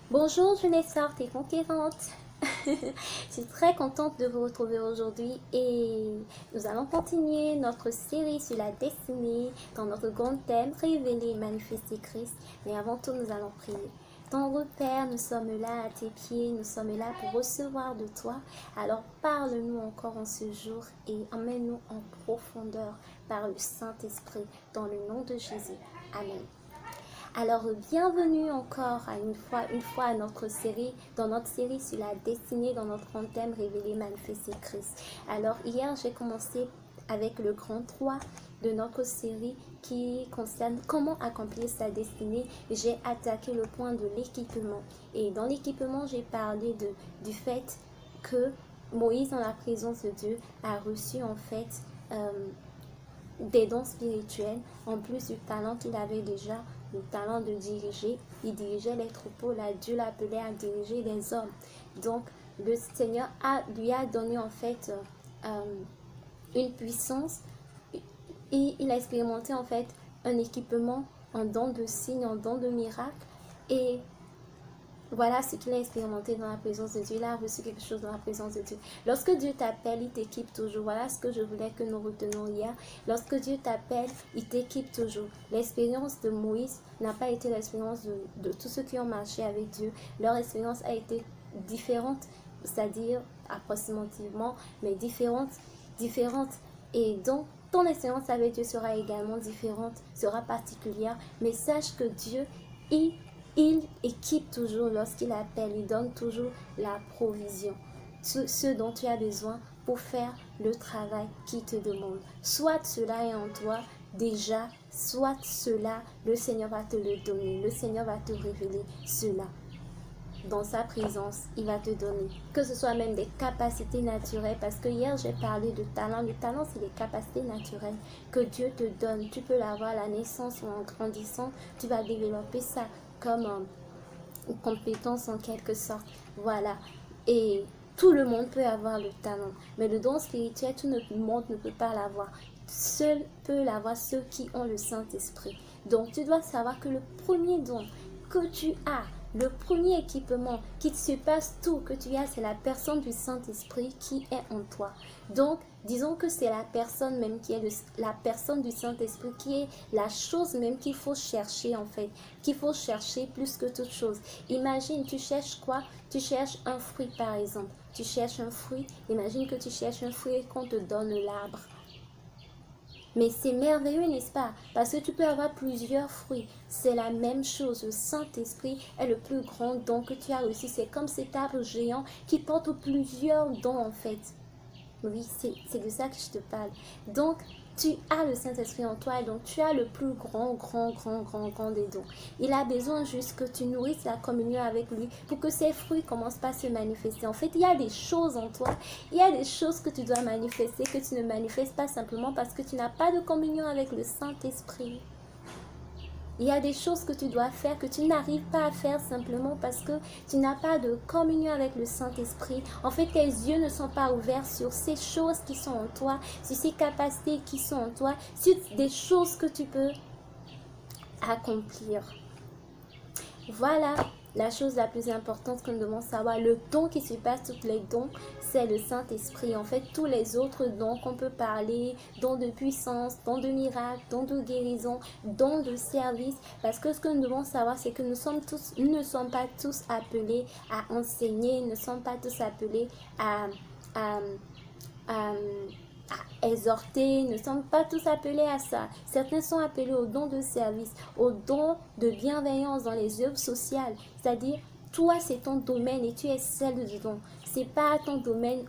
Bonjour jeunesse forte et conquérante. Je suis très contente de vous retrouver aujourd'hui et nous allons continuer notre série sur la destinée dans notre grand thème révéler et manifester Christ. Mais avant tout, nous allons prier. Tendre Père, nous sommes là à tes pieds, nous sommes là pour recevoir de toi. Alors parle-nous encore en ce jour et emmène-nous en profondeur par le Saint-Esprit dans le nom de Jésus. Amen. Alors, bienvenue encore une fois à notre série, dans notre série sur la destinée, dans notre grand thème révéler, manifester Christ. Alors, hier, j'ai commencé avec le grand 3 de notre série qui concerne comment accomplir sa destinée. J'ai attaqué le point de l'équipement. Et dans l'équipement, j'ai parlé du fait que Moïse, dans la présence de Dieu, a reçu en fait des dons spirituels, en plus du talent qu'il avait déjà, le talent de diriger. Il dirigeait les troupeaux, là, Dieu l'appelait à diriger les hommes. Donc, le Seigneur lui a donné en fait une puissance et il a expérimenté en fait un équipement, un don de signes, un don de miracles. Et voilà ce qu'il a expérimenté dans la présence de Dieu. Il a reçu quelque chose dans la présence de Dieu. Lorsque Dieu t'appelle, il t'équipe toujours. Voilà ce que je voulais que nous retenions hier. Lorsque Dieu t'appelle, il t'équipe toujours. L'expérience de Moïse n'a pas été l'expérience de tous ceux qui ont marché avec Dieu. Leur expérience a été différente, c'est-à-dire approximativement, mais différente. Et donc, ton expérience avec Dieu sera également différente, sera particulière. Mais sache que Dieu, il équipe toujours lorsqu'il appelle, il donne toujours la provision, ce dont tu as besoin pour faire le travail qu'il te demande. Soit cela est en toi déjà, soit cela, le Seigneur va te le donner, le Seigneur va te révéler cela. Dans sa présence, il va te donner, que ce soit même des capacités naturelles, parce que hier j'ai parlé de talent. Le talent, c'est des capacités naturelles que Dieu te donne. Tu peux l'avoir à la naissance ou en grandissant, tu vas développer ça comme une compétence en quelque sorte. Voilà. Et tout le monde peut avoir le talent, mais le don spirituel, tout le monde ne peut pas l'avoir. Seul peut l'avoir ceux qui ont le Saint-Esprit. Donc tu dois savoir que le premier don que tu as, le premier équipement qui te surpasse tout que tu as, c'est la personne du Saint-Esprit qui est en toi. Donc, disons que c'est la personne même qui est la personne du Saint-Esprit qui est la chose même qu'il faut chercher en fait, qu'il faut chercher plus que toute chose. Imagine, tu cherches quoi? Tu cherches un fruit par exemple. Tu cherches un fruit, imagine que tu cherches un fruit et qu'on te donne l'arbre. Mais c'est merveilleux, n'est-ce pas? Parce que tu peux avoir plusieurs fruits. C'est la même chose. Le Saint-Esprit est le plus grand don que tu as reçu. C'est comme cet arbre géant qui porte plusieurs dons en fait. Oui, c'est de ça que je te parle. Donc, tu as le Saint-Esprit en toi et donc tu as le plus grand des dons. Il a besoin juste que tu nourrisses la communion avec lui pour que ses fruits commencent pas à se manifester. En fait, il y a des choses en toi, il y a des choses que tu dois manifester, que tu ne manifestes pas simplement parce que tu n'as pas de communion avec le Saint-Esprit. Il y a des choses que tu dois faire que tu n'arrives pas à faire simplement parce que tu n'as pas de communion avec le Saint-Esprit. En fait, tes yeux ne sont pas ouverts sur ces choses qui sont en toi, sur ces capacités qui sont en toi, sur des choses que tu peux accomplir. Voilà la chose la plus importante que nous devons savoir. Le don qui surpasse tous les dons, c'est le Saint-Esprit. En fait, tous les autres dons qu'on peut parler, dons de puissance, dons de miracle, dons de guérison, dons de service. Parce que ce que nous devons savoir, c'est que nous ne sommes pas tous appelés à enseigner, nous ne sommes pas tous appelés à exhorter, ne sommes pas tous appelés à ça. Certains sont appelés au don de service, au don de bienveillance dans les œuvres sociales. C'est-à-dire, toi, c'est ton domaine et tu es celle du don. C'est pas ton domaine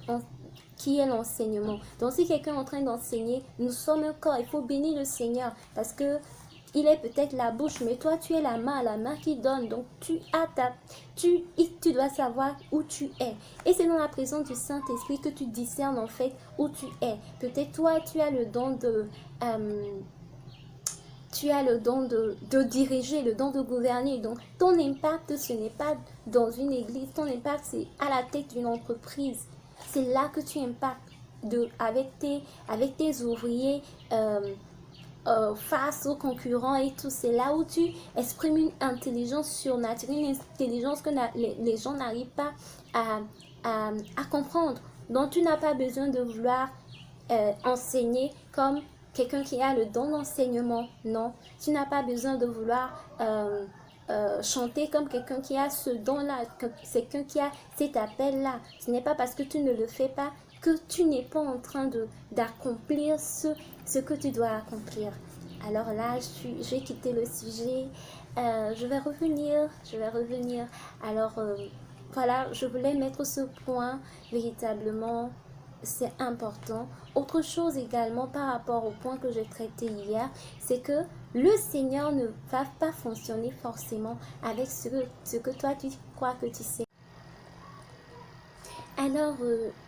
qui est l'enseignement. Donc, si quelqu'un est en train d'enseigner, nous sommes un corps. Il faut bénir le Seigneur parce que il est peut-être la bouche, mais toi, tu es la main qui donne. Donc, tu dois savoir où tu es. Et c'est dans la présence du Saint-Esprit que tu discernes en fait où tu es. Peut-être toi, tu as le don de diriger, le don de gouverner. Donc, ton impact, ce n'est pas dans une église. Ton impact, c'est à la tête d'une entreprise. C'est là que tu impactes avec tes ouvriers face aux concurrents et tout. C'est là où tu exprimes une intelligence surnaturelle, une intelligence que les gens n'arrivent pas à comprendre. Donc tu n'as pas besoin de vouloir enseigner comme quelqu'un qui a le don d'enseignement. Non, tu n'as pas besoin de vouloir chanter comme quelqu'un qui a ce don-là, quelqu'un qui a cet appel-là. Ce n'est pas parce que tu ne le fais pas que tu n'es pas en train d'accomplir ce que tu dois accomplir. Alors là, je vais quitter le sujet. Je vais revenir. Alors, voilà, je voulais mettre ce point véritablement, c'est important. Autre chose également par rapport au point que j'ai traité hier, c'est que le Seigneur ne va pas fonctionner forcément avec ce que toi tu crois que tu sais. Alors,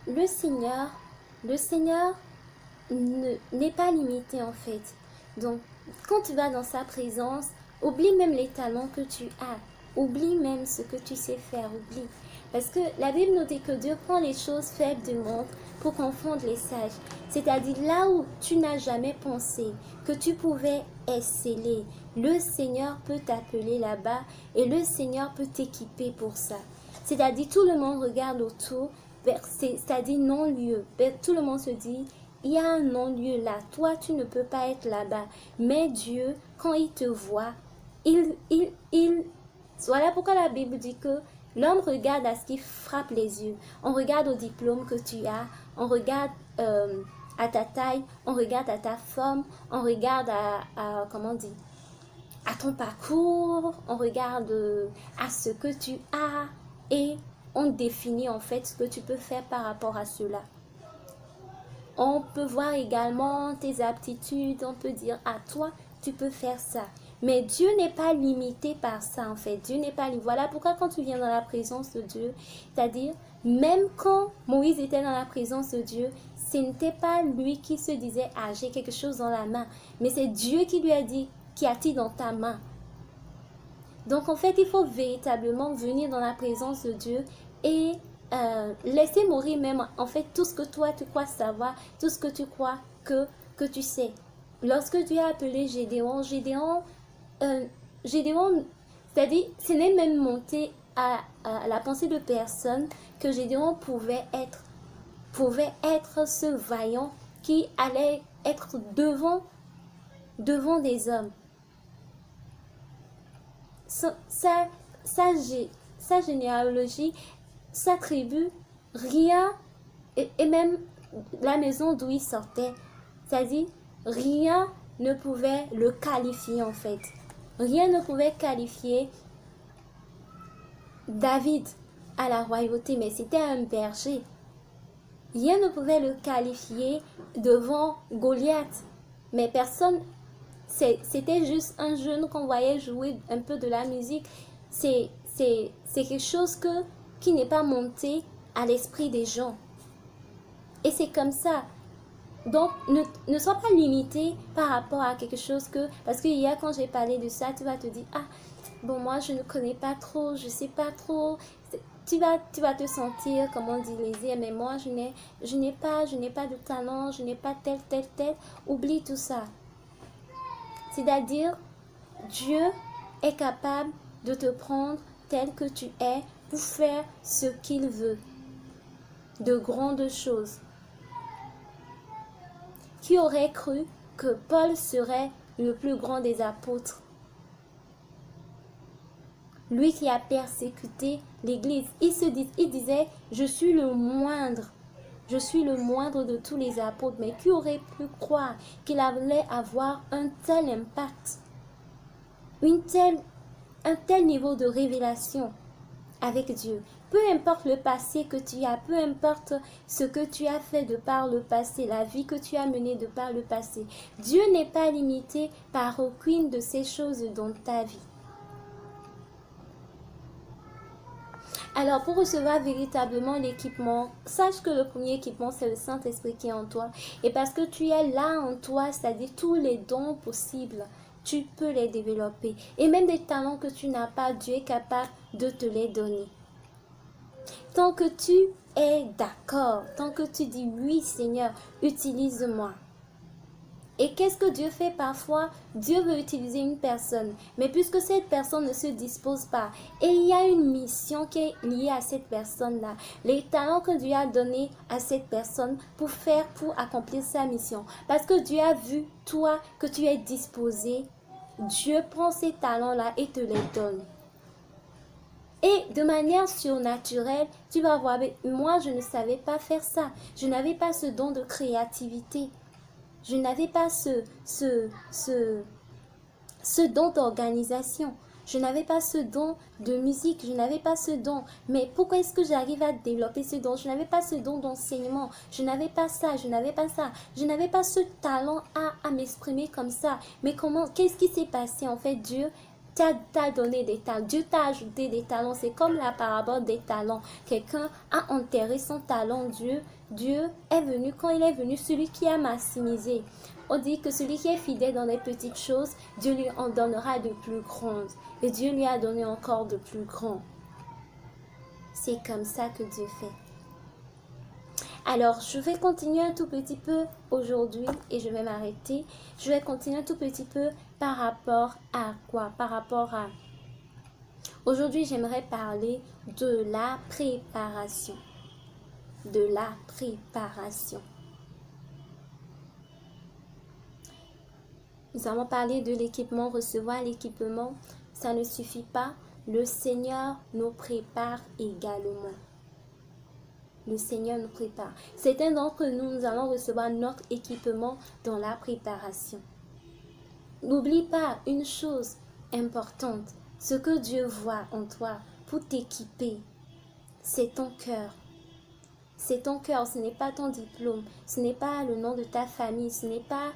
le Seigneur n'est pas limité en fait. Donc, quand tu vas dans sa présence, oublie même les talents que tu as. Oublie même ce que tu sais faire, oublie. Parce que la Bible nous dit que Dieu prend les choses faibles du monde pour confondre les sages. C'est-à-dire là où tu n'as jamais pensé que tu pouvais exceller, le Seigneur peut t'appeler là-bas et le Seigneur peut t'équiper pour ça. C'est-à-dire tout le monde regarde autour, c'est-à-dire non-lieu. Tout le monde se dit, il y a un non-lieu là, toi tu ne peux pas être là-bas. Mais Dieu, quand il te voit, voilà pourquoi la Bible dit que l'homme regarde à ce qui frappe les yeux. On regarde au diplôme que tu as, on regarde à ta taille, on regarde à ta forme, on regarde comment dire, à ton parcours, on regarde à ce que tu as et on définit en fait ce que tu peux faire par rapport à cela. On peut voir également tes aptitudes, on peut dire à toi, tu peux faire ça. Mais Dieu n'est pas limité par ça en fait. Dieu n'est pas limité. Voilà pourquoi quand tu viens dans la présence de Dieu, c'est-à-dire même quand Moïse était dans la présence de Dieu, ce n'était pas lui qui se disait ah j'ai quelque chose dans la main, mais c'est Dieu qui lui a dit qu'y a-t-il dans ta main. Donc en fait il faut véritablement venir dans la présence de Dieu et laisser mourir même en fait tout ce que toi tu crois savoir, tout ce que tu crois que tu sais. Lorsque Dieu a appelé Gédéon, c'est-à-dire, ce n'est même monté à la pensée de personne que Gédéon pouvait être ce vaillant qui allait être devant des hommes. Sa généalogie, sa tribu, rien, et même la maison d'où il sortait, c'est-à-dire, rien ne pouvait le qualifier en fait. Rien ne pouvait qualifier David à la royauté, mais c'était un berger. Rien ne pouvait le qualifier devant Goliath, mais personne, c'était juste un jeune qu'on voyait jouer un peu de la musique. C'est quelque chose qui n'est pas monté à l'esprit des gens. Et c'est comme ça. Donc, ne sois pas limité par rapport à quelque chose parce que hier, quand j'ai parlé de ça, tu vas te dire, ah, bon, moi, je ne connais pas trop, je ne sais pas trop. Tu vas te sentir, comment dire, lésé, mais moi, je n'ai pas de talent, je n'ai pas tel. Oublie tout ça. C'est-à-dire, Dieu est capable de te prendre tel que tu es pour faire ce qu'il veut. De grandes choses. Qui aurait cru que Paul serait le plus grand des apôtres? Lui qui a persécuté l'Église. Il disait, je suis le moindre de tous les apôtres. Mais qui aurait pu croire qu'il allait avoir un tel impact, un tel niveau de révélation avec Dieu? Peu importe le passé que tu as, peu importe ce que tu as fait de par le passé, la vie que tu as menée de par le passé, Dieu n'est pas limité par aucune de ces choses dans ta vie. Alors, pour recevoir véritablement l'équipement, sache que le premier équipement, c'est le Saint-Esprit qui est en toi. Et parce que tu es là en toi, c'est-à-dire tous les dons possibles, tu peux les développer. Et même des talents que tu n'as pas, Dieu est capable de te les donner. Tant que tu es d'accord, tant que tu dis oui Seigneur, utilise-moi. Et qu'est-ce que Dieu fait parfois? Dieu veut utiliser une personne, mais puisque cette personne ne se dispose pas, et il y a une mission qui est liée à cette personne-là, les talents que Dieu a donnés à cette personne pour accomplir sa mission. Parce que Dieu a vu, toi, que tu es disposé, Dieu prend ces talents-là et te les donne. Et de manière surnaturelle, tu vas voir, moi je ne savais pas faire ça. Je n'avais pas ce don de créativité. Je n'avais pas ce don d'organisation. Je n'avais pas ce don de musique. Je n'avais pas ce don. Mais pourquoi est-ce que j'arrive à développer ce don? Je n'avais pas ce don d'enseignement. Je n'avais pas ça. Je n'avais pas ça. Je n'avais pas ce talent à m'exprimer comme ça. Mais qu'est-ce qui s'est passé? En fait, Dieu t'a donné des talents. Dieu t'a ajouté des talents. C'est comme la parabole des talents. Quelqu'un a enterré son talent. Dieu est venu. Quand il est venu, celui qui a maximisé. On dit que celui qui est fidèle dans les petites choses, Dieu lui en donnera de plus grandes. Et Dieu lui a donné encore de plus grands. C'est comme ça que Dieu fait. Alors, je vais continuer un tout petit peu aujourd'hui et je vais m'arrêter. Je vais continuer un tout petit peu par rapport à quoi? Par rapport à... Aujourd'hui, j'aimerais parler de la préparation. De la préparation. Nous allons parler de l'équipement, recevoir l'équipement. Ça ne suffit pas. Le Seigneur nous prépare également. Le Seigneur nous prépare. Certains d'entre nous, nous allons recevoir notre équipement dans la préparation. N'oublie pas une chose importante. Ce que Dieu voit en toi pour t'équiper, c'est ton cœur. C'est ton cœur, ce n'est pas ton diplôme, ce n'est pas le nom de ta famille, ce n'est pas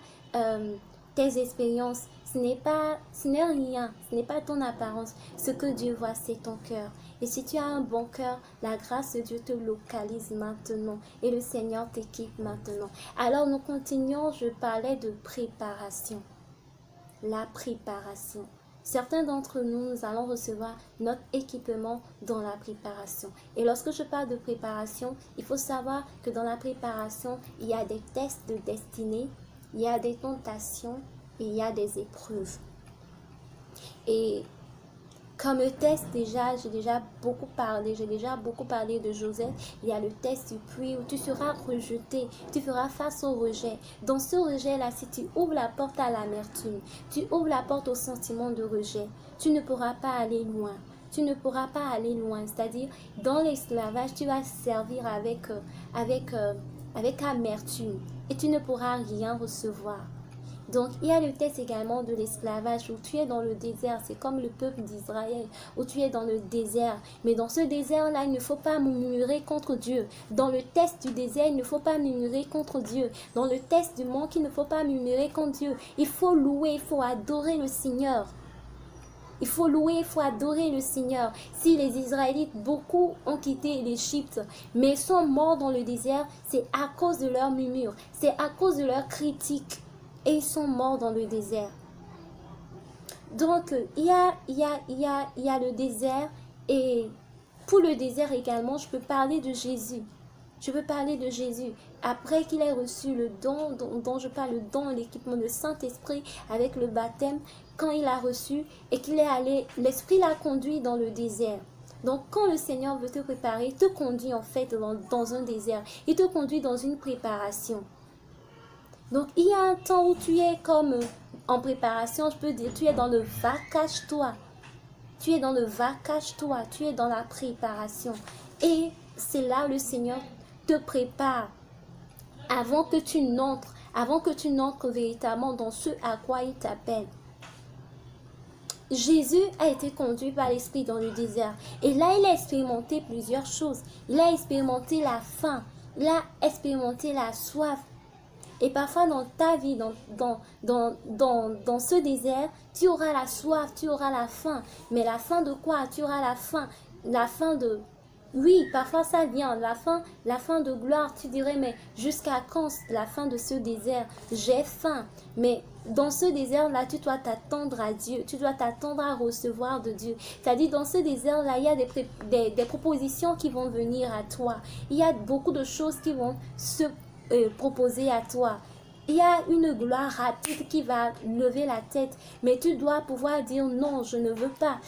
tes expériences, ce n'est rien, ce n'est pas ton apparence. Ce que Dieu voit, c'est ton cœur. Et si tu as un bon cœur, la grâce de Dieu te localise maintenant et le Seigneur t'équipe maintenant. Alors nous continuons, je parlais de préparation. La préparation. Certains d'entre nous, nous allons recevoir notre équipement dans la préparation. Et lorsque je parle de préparation, il faut savoir que dans la préparation, il y a des tests de destinée, il y a des tentations et il y a des épreuves. Et comme le test, j'ai déjà beaucoup parlé de Joseph. Il y a le test du puits où tu seras rejeté, tu feras face au rejet. Dans ce rejet-là, si tu ouvres la porte à l'amertume, tu ouvres la porte au sentiment de rejet, tu ne pourras pas aller loin. Tu ne pourras pas aller loin. C'est-à-dire, dans l'esclavage, tu vas servir avec amertume et tu ne pourras rien recevoir. Donc, il y a le test également de l'esclavage où tu es dans le désert. C'est comme le peuple d'Israël où tu es dans le désert. Mais dans ce désert-là, il ne faut pas murmurer contre Dieu. Dans le test du désert, il ne faut pas murmurer contre Dieu. Dans le test du manque, il ne faut pas murmurer contre Dieu. Il faut louer, il faut adorer le Seigneur. Il faut louer, il faut adorer le Seigneur. Si les Israélites, beaucoup ont quitté l'Égypte, mais sont morts dans le désert, c'est à cause de leur murmure. C'est à cause de leur critique. Et ils sont morts dans le désert. Donc, il y a le désert. Et pour le désert également, je peux parler de Jésus. Je peux parler de Jésus. Après qu'il ait reçu le don dont je parle, le don, l'équipement, le Saint-Esprit avec le baptême, quand il a reçu et qu'il est allé, l'Esprit l'a conduit dans le désert. Donc, quand le Seigneur veut te préparer, il te conduit en fait dans un désert. Il te conduit dans une préparation. Donc, il y a un temps où tu es comme en préparation, je peux dire, tu es dans le va-cache-toi. Tu es dans le va-cache-toi, tu es dans la préparation. Et c'est là où le Seigneur te prépare avant que tu n'entres véritablement dans ce à quoi il t'appelle. Jésus a été conduit par l'Esprit dans le désert. Et là, il a expérimenté plusieurs choses. Il a expérimenté la faim. Il a expérimenté la soif. Et parfois dans ta vie, dans ce désert, tu auras la soif, tu auras la faim. Mais la faim de quoi? Tu auras la faim de... Oui, parfois ça vient, la faim de gloire. Tu dirais, mais jusqu'à quand la fin de ce désert? J'ai faim. Mais dans ce désert-là, tu dois t'attendre à Dieu. Tu dois t'attendre à recevoir de Dieu. C'est-à-dire, dans ce désert-là, il y a des propositions qui vont venir à toi. Il y a beaucoup de choses qui vont se proposer à toi. Il y a une gloire rapide qui va lever la tête, mais tu dois pouvoir dire non, je ne veux pas.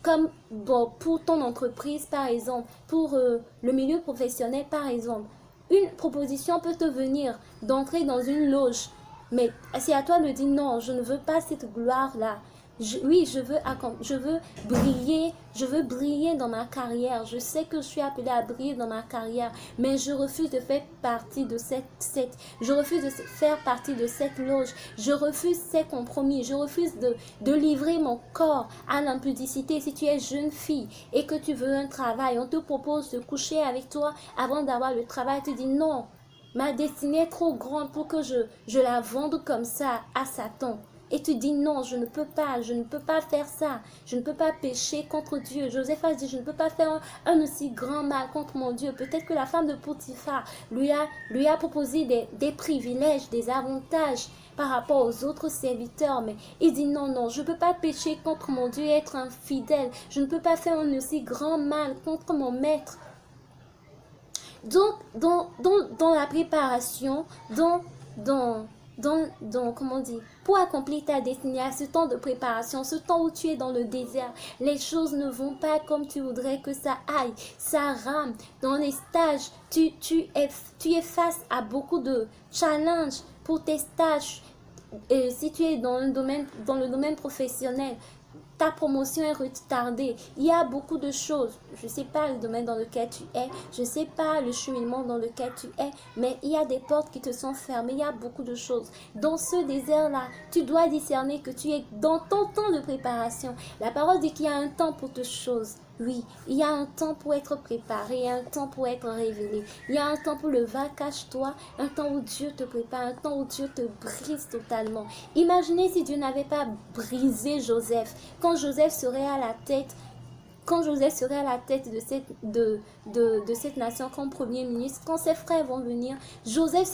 Comme bon, pour ton entreprise, par exemple, pour le milieu professionnel, par exemple. Une proposition peut te venir d'entrer dans une loge, mais c'est à toi de dire non, je ne veux pas cette gloire-là. Oui, je veux briller dans ma carrière. Je sais que je suis appelée à briller dans ma carrière, mais je refuse de faire partie de je refuse de faire partie de cette loge. Je refuse ces compromis. Je refuse de livrer mon corps à l'impudicité. Si tu es jeune fille et que tu veux un travail, on te propose de coucher avec toi avant d'avoir le travail, tu dis non. Ma destinée est trop grande pour que je la vende comme ça à Satan. Et tu dis non, je ne peux pas faire ça, je ne peux pas pécher contre Dieu. Joseph a dit, je ne peux pas faire un aussi grand mal contre mon Dieu. Peut-être que la femme de Potiphar lui a proposé des privilèges, des avantages par rapport aux autres serviteurs, mais il dit non, non, je ne peux pas pécher contre mon Dieu et être infidèle. Je ne peux pas faire un aussi grand mal contre mon maître. Donc, dans la préparation, comment dire, pour accomplir ta destinée, à ce temps de préparation, ce temps où tu es dans le désert, les choses ne vont pas comme tu voudrais que ça aille, ça rame. Dans les stages, tu es face à beaucoup de challenges pour tes stages. Si tu es dans le domaine professionnel, ta promotion est retardée. Il y a beaucoup de choses. Je ne sais pas le domaine dans lequel tu es. Je ne sais pas le cheminement dans lequel tu es. Mais il y a des portes qui te sont fermées. Il y a beaucoup de choses. Dans ce désert-là, tu dois discerner que tu es dans ton temps de préparation. La parole dit qu'il y a un temps pour toutes choses. Oui, il y a un temps pour être préparé, il y a un temps pour être révélé. Il y a un temps pour le va, cache-toi, un temps où Dieu te prépare, un temps où Dieu te brise totalement. Imaginez si Dieu n'avait pas brisé Joseph, quand Joseph serait à la tête de cette nation comme premier ministre, quand ses frères vont venir, si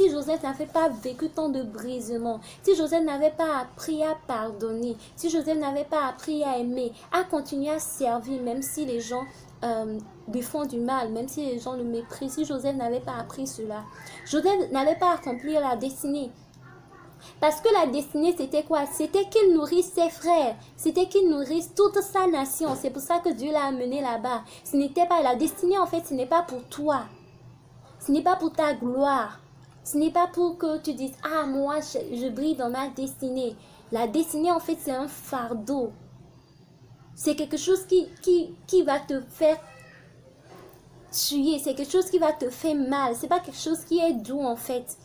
Joseph n'avait pas vécu tant de brisements, si Joseph n'avait pas appris à pardonner, si Joseph n'avait pas appris à aimer, à continuer à servir, même si les gens lui font du mal, même si les gens le méprisent, si Joseph n'avait pas appris cela, Joseph n'allait pas accomplir la destinée. Parce que la destinée, c'était quoi? C'était qu'il nourrisse ses frères. C'était qu'il nourrisse toute sa nation. C'est pour ça que Dieu l'a amené là-bas. Ce n'était pas la destinée, en fait, ce n'est pas pour toi. Ce n'est pas pour ta gloire. Ce n'est pas pour que tu dises, ah, moi, je brille dans ma destinée. La destinée, en fait, c'est un fardeau. C'est quelque chose qui va te faire tuer. C'est quelque chose qui va te faire mal. C'est pas quelque chose qui est doux, en fait.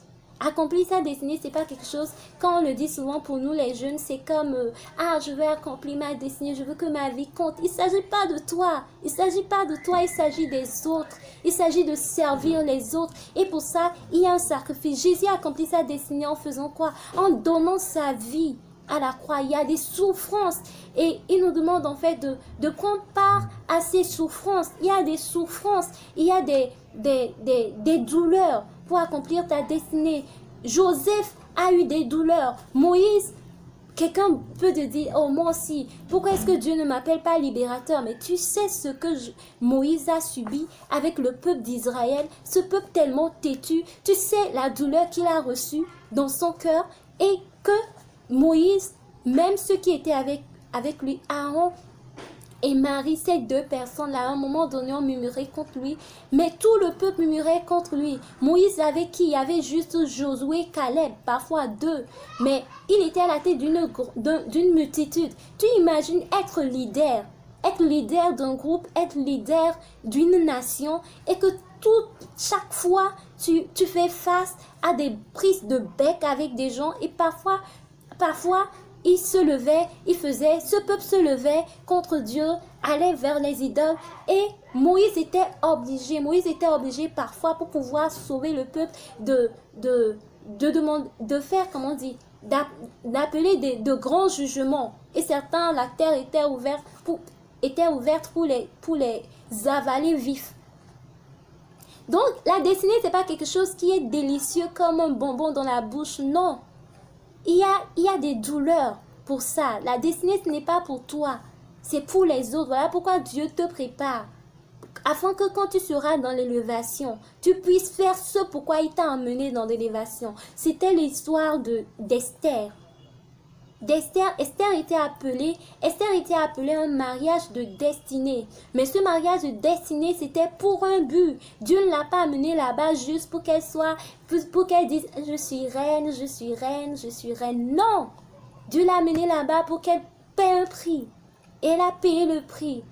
Accomplir sa destinée, c'est pas quelque chose, quand on le dit souvent pour nous les jeunes, c'est comme ah, je veux accomplir ma destinée, je veux que ma vie compte. Il s'agit pas de toi, il s'agit pas de toi, il s'agit des autres, il s'agit de servir les autres. Et pour ça, il y a un sacrifice. Jésus a accompli sa destinée en faisant quoi? En donnant sa vie à la croix. Il y a des souffrances et il nous demande en fait de prendre part à ces souffrances. Il y a des souffrances, il y a des douleurs pour accomplir ta destinée. Joseph a eu des douleurs. Moïse, quelqu'un peut te dire, oh moi aussi, pourquoi est-ce que Dieu ne m'appelle pas libérateur? Mais tu sais ce que Moïse a subi avec le peuple d'Israël, ce peuple tellement têtu. Tu sais la douleur qu'il a reçue dans son cœur et que Moïse, même ceux qui étaient avec lui, Aaron et Marie, ces deux personnes-là, à un moment donné, ont murmuré contre lui. Mais tout le peuple murmurait contre lui. Moïse avait qui? Il y avait juste Josué, Caleb, parfois deux. Mais il était à la tête d'une multitude. Tu imagines être leader d'un groupe, être leader d'une nation et que chaque fois, tu fais face à des prises de bec avec des gens et parfois, ce peuple se levait contre Dieu, allait vers les idoles et Moïse était obligé parfois pour pouvoir sauver le peuple de faire, comment dire, d'appeler de grands jugements. Et certains, la terre était ouverte pour les avaler vifs. Donc, la destinée, c'est pas quelque chose qui est délicieux comme un bonbon dans la bouche, non. Il y a des douleurs pour ça. La destinée, ce n'est pas pour toi. C'est pour les autres. Voilà pourquoi Dieu te prépare. afin que quand tu seras dans l'élévation, tu puisses faire ce pourquoi il t'a emmené dans l'élévation. C'était l'histoire d'Esther. Esther était appelée un mariage de destinée. Mais ce mariage de destinée, c'était pour un but. Dieu ne l'a pas amenée là-bas juste pour qu'elle dise je suis reine, je suis reine, je suis reine. Non! Dieu l'a amenée là-bas pour qu'elle paie un prix. Et elle a payé le prix.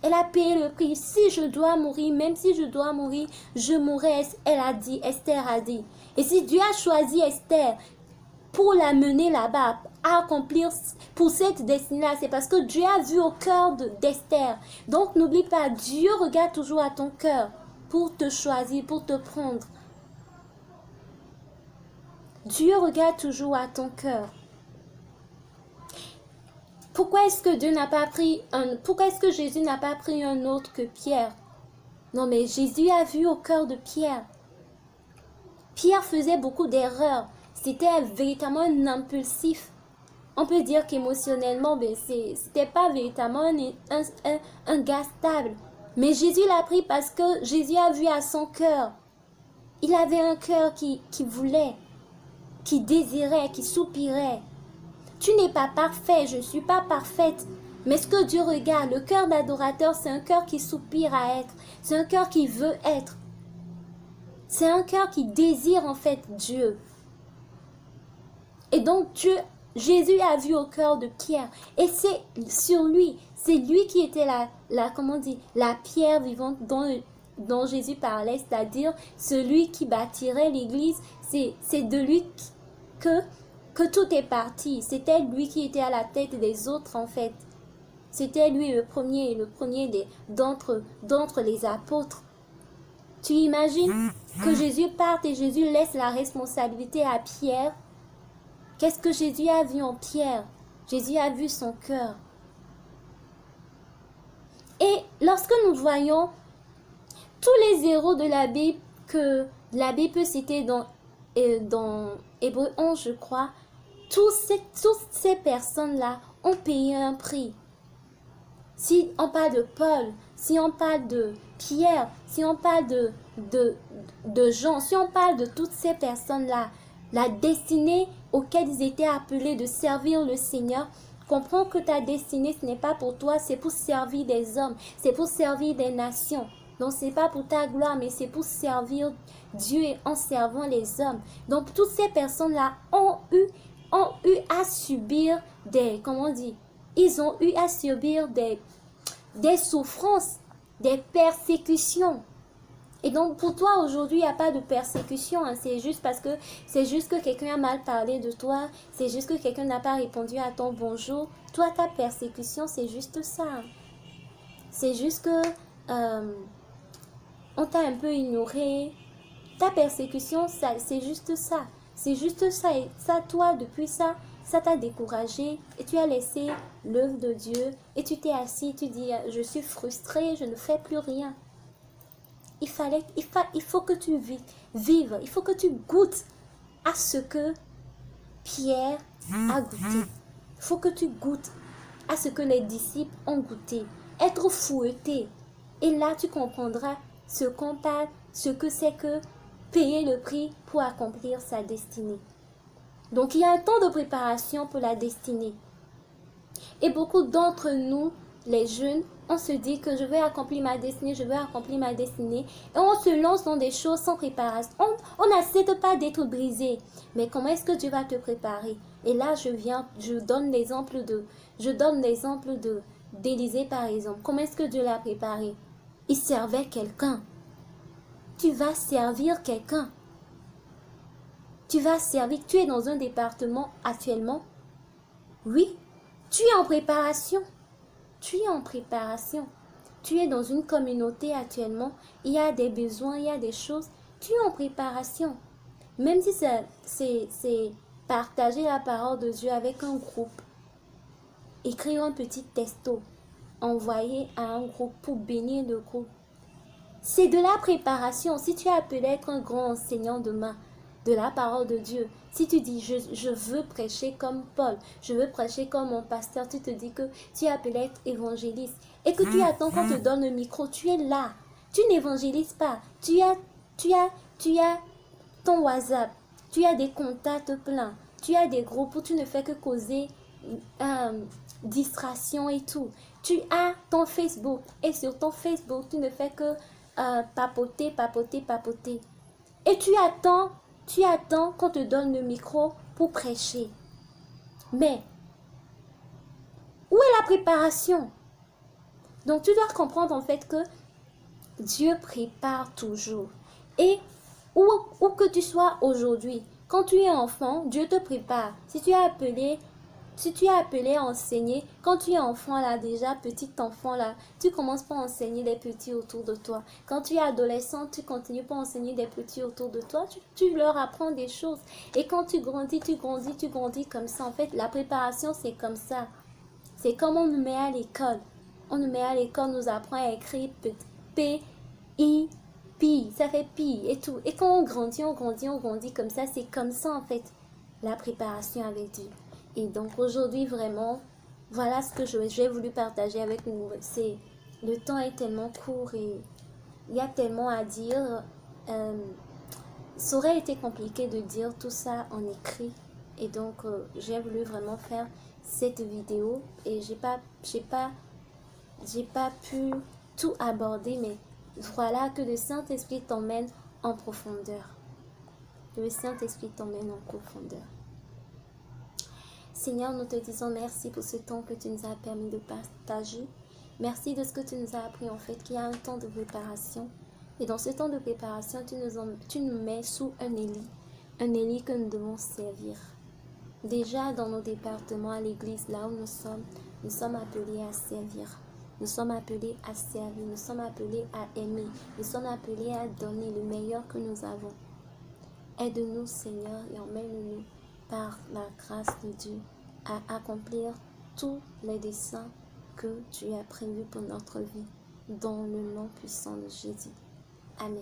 Elle a payé le prix. Si je dois mourir, même si je dois mourir, je mourrai. Elle a dit, Esther a dit. Et si Dieu a choisi Esther pour l'amener là-bas, à accomplir pour cette destinée-là, c'est parce que Dieu a vu au cœur d'Esther. Donc n'oublie pas, Dieu regarde toujours à ton cœur pour te choisir, pour te prendre. Dieu regarde toujours à ton cœur. Pourquoi est-ce que Jésus n'a pas pris un autre que Pierre? Non, mais Jésus a vu au cœur de Pierre. Pierre faisait beaucoup d'erreurs. C'était véritablement un impulsif. On peut dire qu'émotionnellement, ben, c'était pas véritablement un gars stable. Mais Jésus l'a pris parce que Jésus a vu à son cœur. Il avait un cœur qui voulait, qui désirait, qui soupirait. Tu n'es pas parfait, je ne suis pas parfaite. Mais ce que Dieu regarde, le cœur d'adorateur, c'est un cœur qui soupire à être. C'est un cœur qui veut être. C'est un cœur qui désire en fait Dieu. Et donc Jésus a vu au cœur de Pierre. Et c'est sur lui, c'est lui qui était la pierre vivante dont Jésus parlait, c'est-à-dire celui qui bâtirait l'église. C'est de lui que tout est parti. C'était lui qui était à la tête des autres en fait. C'était lui le premier d'entre les apôtres. Tu imagines que Jésus parte et Jésus laisse la responsabilité à Pierre. Qu'est-ce que Jésus a vu en Pierre? Jésus a vu son cœur. Et lorsque nous voyons tous les héros de la Bible que la Bible peut citer dans Hébreux 11, je crois, toutes ces personnes-là ont payé un prix. Si on parle de Paul, si on parle de Pierre, si on parle de Jean, si on parle de toutes ces personnes-là, la destinée auquel ils étaient appelés de servir le Seigneur, comprends que ta destinée, ce n'est pas pour toi, c'est pour servir des hommes, c'est pour servir des nations. Donc, ce n'est pas pour ta gloire, mais c'est pour servir Dieu et en servant les hommes. Donc, toutes ces personnes-là ont eu à subir ils ont eu à subir des souffrances, des persécutions. Et donc, pour toi, aujourd'hui, il n'y a pas de persécution. Hein. C'est juste que quelqu'un a mal parlé de toi. C'est juste que quelqu'un n'a pas répondu à ton bonjour. Toi, ta persécution, c'est juste ça. C'est juste que on t'a un peu ignoré. Ta persécution, c'est juste ça. C'est juste ça. Et ça, toi, depuis ça t'a découragé. Et tu as laissé l'œuvre de Dieu. Et tu t'es assis, tu dis, je suis frustré, je ne fais plus rien. Il faut que tu vives, il faut que tu goûtes à ce que Pierre a goûté. Il faut que tu goûtes à ce que les disciples ont goûté. Être fouetté. Et là, tu comprendras ce que c'est que payer le prix pour accomplir sa destinée. Donc, il y a un temps de préparation pour la destinée. Et beaucoup d'entre nous, les jeunes, on se dit que je vais accomplir ma destinée, et on se lance dans des choses sans préparation. On n'accepte pas d'être brisé. Mais comment est-ce que Dieu va te préparer? Et là, je donne l'exemple d'Élisée par exemple. Comment est-ce que Dieu l'a préparé? Il servait quelqu'un. Tu vas servir quelqu'un. Tu es dans un département actuellement. Oui, tu es en préparation. Tu es dans une communauté actuellement. Il y a des besoins, il y a des choses. Tu es en préparation. Même si c'est partager la parole de Dieu avec un groupe. Écrire un petit texto. Envoyer à un groupe pour bénir le groupe. C'est de la préparation. Si tu es appelé à être un grand enseignant demain de la parole de Dieu, si tu dis je veux prêcher comme Paul, je veux prêcher comme mon pasteur, tu te dis que tu es appelé à être évangéliste. et que tu attends qu'on te donne le micro, tu es là. Tu n'évangélises pas. Tu as ton WhatsApp. Tu as des contacts pleins. Tu as des groupes où tu ne fais que causer distraction et tout. Tu as ton Facebook. Et sur ton Facebook, tu ne fais que papoter. Et tu attends qu'on te donne le micro pour prêcher. Mais, où est la préparation? Donc, tu dois comprendre en fait que Dieu prépare toujours. Et où que tu sois aujourd'hui, quand tu es enfant, Dieu te prépare. Si tu es appelé à enseigner, quand tu es enfant là, déjà petit enfant là, tu commences par enseigner les petits autour de toi. Quand tu es adolescent, tu continues par enseigner des petits autour de toi. Tu leur apprends des choses. Et quand tu grandis comme ça. En fait, la préparation, c'est comme ça. C'est comme on nous met à l'école. On nous met à l'école, nous apprend à écrire P, I, Pi, ça fait Pi et tout. Et quand on grandit comme ça. C'est comme ça en fait, la préparation avec Dieu. Et donc aujourd'hui vraiment, voilà ce que j'ai voulu partager avec nous. C'est, le temps est tellement court et il y a tellement à dire. Ça aurait été compliqué de dire tout ça en écrit. Et donc j'ai voulu vraiment faire cette vidéo et j'ai pas pu tout aborder, mais voilà, que le Saint-Esprit t'emmène en profondeur. Que le Saint-Esprit t'emmène en profondeur. Seigneur, nous te disons merci pour ce temps que tu nous as permis de partager. Merci de ce que tu nous as appris en fait, qu'il y a un temps de préparation. Et dans ce temps de préparation, tu nous mets sous un élie que nous devons servir. Déjà dans nos départements, à l'église, là où nous sommes appelés à servir. Nous sommes appelés à servir, nous sommes appelés à aimer, nous sommes appelés à donner le meilleur que nous avons. Aide-nous, Seigneur, et emmène-nous par la grâce de Dieu à accomplir tous les desseins que tu as prévus pour notre vie, dans le nom puissant de Jésus. Amen.